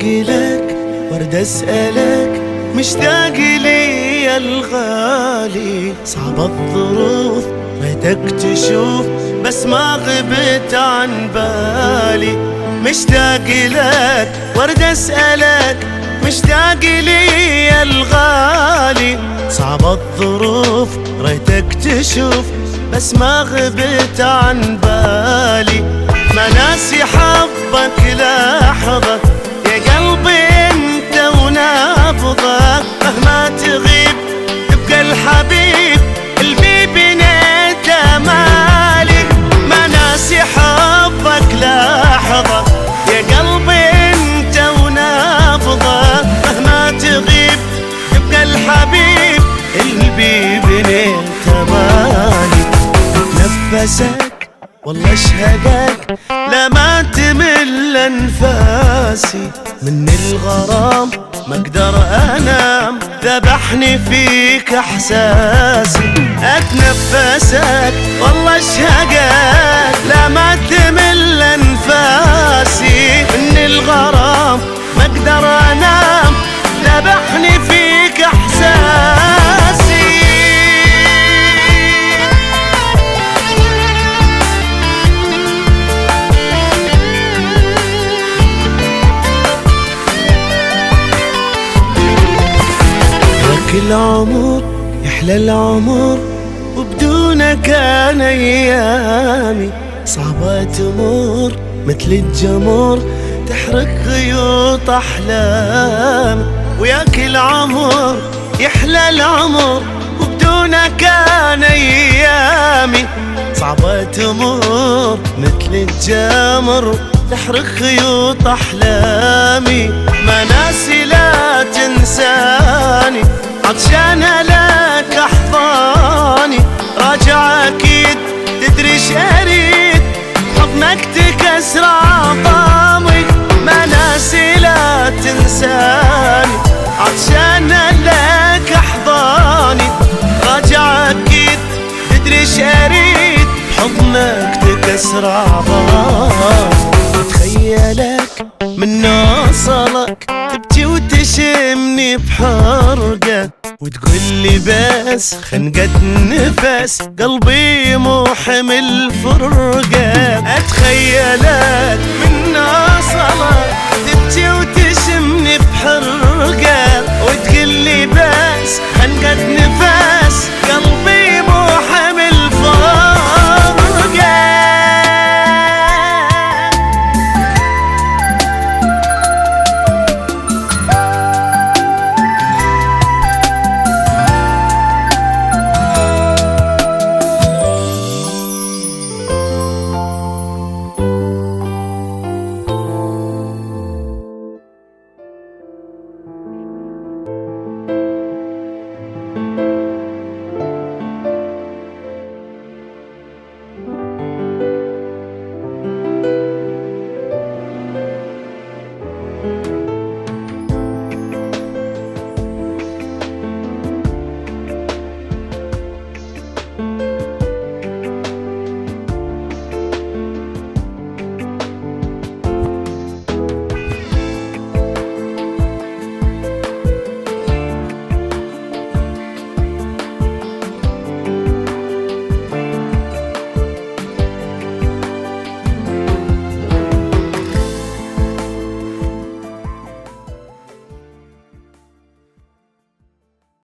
مشتاق لك ورد اسألك، مشتاق لي يا الغالي. صعب الظروف ريتك تشوف بس ما غبت عن بالي. مشتاق لك ورد اسألك، مشتاق لي يا الغالي. صعب الظروف ريتك تشوف بس ما غبت عن بالي. ما ناسي حبك لحظة يا قلبي انت ونبضة، مهما تغيب تبقى الحبيب اللي بنيت امالي. ما ناسي حبك لحظة يا قلبي انت ونبضة، مهما تغيب تبقى الحبيب اللي بنيت امالي. نفسك والله اشهدك لا ما تمل انفاسي، من الغرام ما اقدر انام، ذبحني فيك احساسي. اتنفسك والله اشهدك لا ما تمل انفاسي، من الغرام ما اقدر انام، ذبحني فيك احساسي. العمر يحلى العمر وبدونك انا ايامي. صعبة تمر مثل الجمر تحرق خيوط احلامي. وياك العمر يحلى العمر وبدونك انا ايامي. صعبة تمر مثل الجمر تحرق خيوط احلامي. ما ناسي لا تنساني، عطشان لك احضاني. راجع اكيد تدري اريد حضنك تكسر عظامي. ما ناسي لا تنساني، عطشان لك احضاني. راجع اكيد تدري اريد حضنك تكسر عظامي. اتخيلك من وصلك تبكي وتشمني بحرقة، وتقول لي بس خنقة نفس قلبي مو حمل فرقة. اتخيلك من وصلك تبكي وتشمني بحرقة، وتقول لي بس خنقة نفس